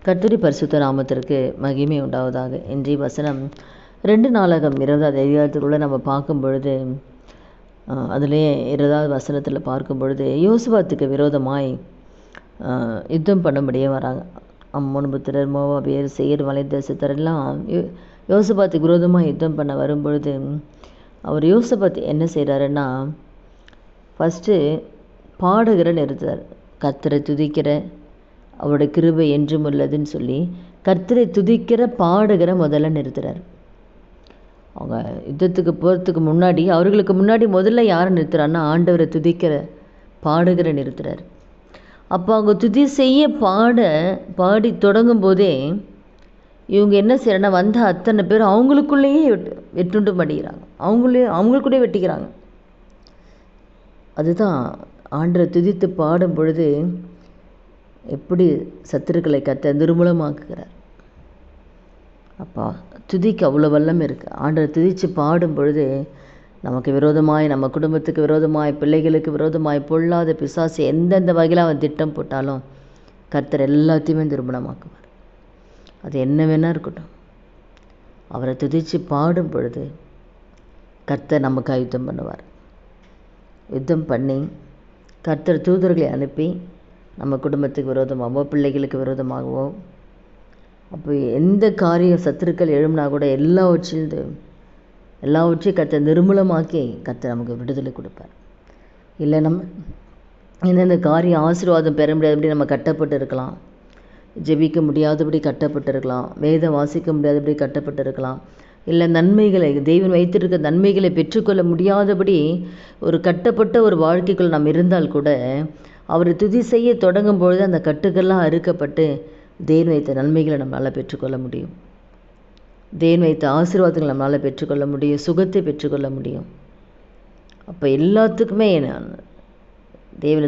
கர்த்தருடைய பரிசுத்த நாமத்திற்கு மகிமை உண்டாவதாக. இன்றைய வசனம் 2 நாளாகமம் 20வது அதிகாரத்துக்குள்ளே நம்ம பார்க்கும் பொழுது, அதிலே 20வது வசனத்தில் பார்க்கும் பொழுது யோசுவாத்துக்கு விரோதமாய் யுத்தம் பண்ணும்படியே வராங்க. அம்மோன்புத்திரர், மோவாபியர், சேயர் மலை தேசத்தர் எல்லாம் யோசபாத்துக்கு விரோதமாக யுத்தம் பண்ண வரும்பொழுது அவர் யோசபாத் என்ன செய்கிறாருன்னா, ஃபஸ்ட்டு பாடகரை நிறுத்துறார். கர்த்தரை துதிக்கிற, அவருடைய கிருபை என்றும் உள்ளதுன்னு சொல்லி கர்த்தரை துதிக்கிற பாடகரை முதல்ல நிறுத்துறார். அவங்க யுத்தத்துக்கு போகிறதுக்கு முன்னாடி, அவர்களுக்கு முன்னாடி முதல்ல யாரை நிறுத்துறாருன்னா, ஆண்டவரை துதிக்கிற பாடகரை நிறுத்துறார். அப்போ அவங்க துதி செய்ய பாடி தொடங்கும் போதே இவங்க என்ன செய்யறன்னா, வந்த அத்தனை பேர் அவங்களுக்குள்ளேயே வெட்டுண்டு மடிக்கிறாங்க, அவங்களுக்குள்ளேயே வெட்டிக்கிறாங்க. அதுதான் ஆண்டரை துதித்து பாடும் பொழுது எப்படி சத்துருக்களை கர்த்தர் நிர்மூலமாக்குகிறார். அப்பா, துதிக்கு அவ்வளோ வல்லம் இருக்குது. ஆண்டரை துதித்து பாடும் பொழுது நமக்கு விரோதமாய், நம்ம குடும்பத்துக்கு விரோதமாய், பிள்ளைகளுக்கு விரோதமாய், பொல்லாத பிசாசு எந்தெந்த வகையில் அவன் திட்டம் போட்டாலும் கர்த்தர் எல்லாத்தையுமே நிர்மூலமாக்குவார். அது என்ன வேணா இருக்கட்டும், அவரை துதித்து பாடும் பொழுது கர்த்தர் நமக்காக யுத்தம் பண்ணுவார். யுத்தம் பண்ணி கர்த்தர் தூதர்களை அனுப்பி நம்ம குடும்பத்துக்கு விரோதமாகவோ, பிள்ளைகளுக்கு விரோதமாகவோ, அப்போ எந்த காரிய சத்துருக்கள் எழும்பினா கூட எல்லாவற்றையும் கர்த்தர் நிர்மூலமாக்கி கர்த்தர் நமக்கு விடுதலை கொடுப்பார். இல்லை நம்ம எந்தெந்த காரியம் ஆசீர்வாதம் பெற முடியாதபடி நம்ம கட்டப்பட்டு இருக்கலாம், ஜெபிக்க முடியாதபடி கட்டப்பட்டு இருக்கலாம், வேதம் வாசிக்க முடியாதபடி கட்டப்பட்டு இருக்கலாம், இல்லை நன்மைகளை, தெய்வன் வைத்திருக்க நன்மைகளை பெற்றுக்கொள்ள முடியாதபடி ஒரு கட்டப்பட்ட ஒரு வாழ்க்கைக்குள் நாம் இருந்தால் கூட அவரை துதி செய்ய தொடங்கும் பொழுது அந்த கட்டுக்கெல்லாம் அறுக்கப்பட்டு தேவன் வைத்த நன்மைகளை நம்மளால் பெற்றுக்கொள்ள முடியும். தேவன் வைத்த ஆசீர்வாதங்களை நம்மளால் பெற்றுக்கொள்ள முடியும், சுகத்தை பெற்றுக்கொள்ள முடியும். அப்போ எல்லாத்துக்குமே தேவன்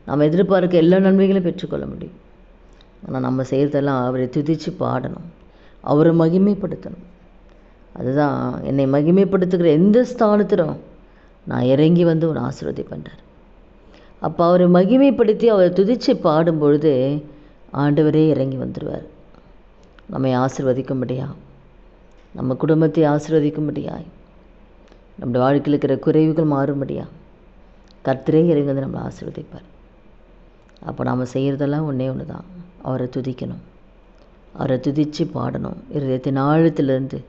நம்ம எதிர்பார்க்க எல்லா நன்மைகளையும் பெற்றுக்கொள்ள முடியும். ஆனால் நம்ம செய்கிறதெல்லாம் அவரை துதித்து பாடணும், அவரை மகிமைப்படுத்தணும். அதுதான், என்னை மகிமைப்படுத்துகிற எந்த ஸ்தானத்திலும் நான் இறங்கி வந்து உன்னை ஆசீர்வதிப்பேன்றார். அப்போ அவரை மகிமைப்படுத்தி அவரை துதித்து பாடும்பொழுது ஆண்டவரே இறங்கி வந்துடுவார். நம்மை ஆசீர்வதிக்கும்படியா, நம்ம குடும்பத்தை ஆசீர்வதிக்கும்படியாய், நம்முடைய வாழ்க்கையில் இருக்கிற குறைவுகள் மாறும்படியா கர்த்தரே இறங்கி வந்து நம்மளை ஆசீர்வதிப்பார். அப்போ நாம் செய்கிறதெல்லாம் ஒன்றே ஒன்று தான், அவரை துதிக்கணும், அவரை துதித்து பாடணும். இருதயத்தின் ஆழத்திலிருந்து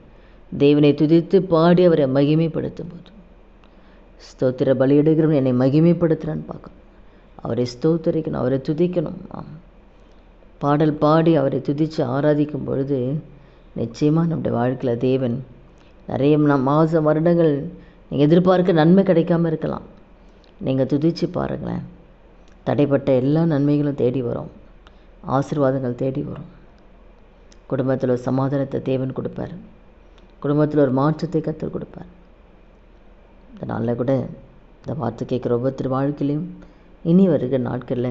தேவனை துதித்து பாடி அவரை மகிமைப்படுத்தும் போது, ஸ்தோத்திர பலியிடுகிறவன் என்னை மகிமைப்படுத்துகிறான்னு பார்க்கணும், அவரை ஸ்தோத்திரிக்கணும், அவரை துதிக்கணும். பாடல் பாடி அவரை துதித்து ஆராதிக்கும் பொழுது நிச்சயமாக நம்முடைய வாழ்க்கையில் தேவன் நிறைய மாதம் வருடங்கள் நீங்கள் எதிர்பார்க்க நன்மை கிடைக்காமல் இருக்கலாம். நீங்கள் துதித்து பாருங்களேன், தடைப்பட்ட எல்லா நன்மைகளும் தேடி வரும், ஆசீர்வாதங்கள் தேடி வரும். குடும்பத்தில் ஒரு சமாதானத்தை தேவன் கொடுப்பார், குடும்பத்தில் ஒரு மாற்றத்தை கர்த்தர் கொடுப்பார். இதனால் கூட இந்த வார்த்தை கேட்குற ஒவ்வொருத்தர் வாழ்க்கையிலையும் இனி வருகிற நாட்களில்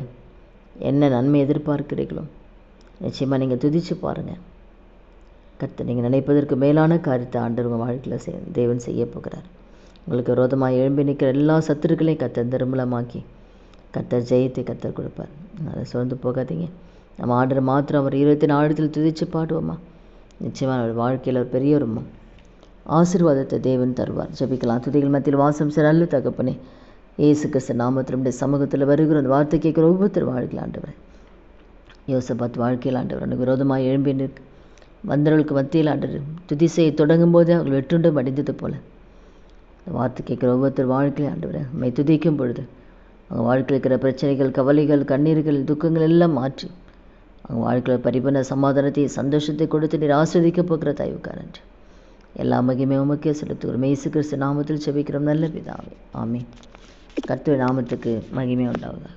என்ன நன்மை எதிர்பார்க்கிறீர்களோ நிச்சயமாக நீங்கள் துதித்து பாருங்கள். கர்த்தர் நீங்கள் நினைப்பதற்கு மேலான காரியத்தை ஆண்டவர் உங்கள் வாழ்க்கையில் தேவன் செய்ய போகிறார். உங்களுக்கு விரோதமாக எழும்பி நிற்கிற எல்லா சத்துருக்களையும் கர்த்தர் நிர்மூலமாக்கி கர்த்தர் ஜெயத்தை கர்த்தர் கொடுப்பார். அதை சோர்ந்து போகாதீங்க. நம்ம ஆண்டவர் மாத்திரம் அவர் 24 துதித்து பாடுவோமா, நிச்சயமாக அவர் வாழ்க்கையில் ஒரு பெரிய ஒரு ஆசீர்வாதத்தை தேவன் தருவார். ஜெபிக்கலாம். துதிகள் மத்தியில் வாசம் செய்கிற நல்ல தகப்பனே, இயேசு கிறிஸ்து நாமத்தில் நம்முடைய சமூகத்தில் வருகிற அந்த வார்த்தை கேட்குற ஒவ்வொருத்தர் வாழ்க்கையில் ஆண்டவர், யோசபாத் வாழ்க்கையில் ஆண்டவர் எனக்கு விரோதமாக எழும்பி நிற்கு வந்தவர்களுக்கு மத்தியில் ஆண்டவர் துதி செய்ய தொடங்கும் போதே அவர்கள் வெற்றுண்டு மடிந்தது போல இந்த வார்த்தை கேட்குற ஒவ்வொருத்தர் வாழ்க்கையில் ஆண்டவர் நம்மை துதிக்கும் பொழுது அவங்க வாழ்க்கையில் இருக்கிற பிரச்சனைகள், கவலைகள், கண்ணீர்கள், துக்கங்கள் எல்லாம் மாற்றி அவங்க வாழ்க்கையில் பரிபூர்ண சமாதானத்தை, சந்தோஷத்தை கொடுத்து நீர் ஆஸ்வதிக்க போகிற தயவுக்காரன் எல்லா மகிமை உமக்கே செலுத்துகிறோம். இயேசு கிறிஸ்து நாமத்தில் ஜெபிக்கிறோம் நல்ல பிதாவே, ஆமென். கர்த்தருடைய நாமத்துக்கு மகிமை உண்டாவதாக.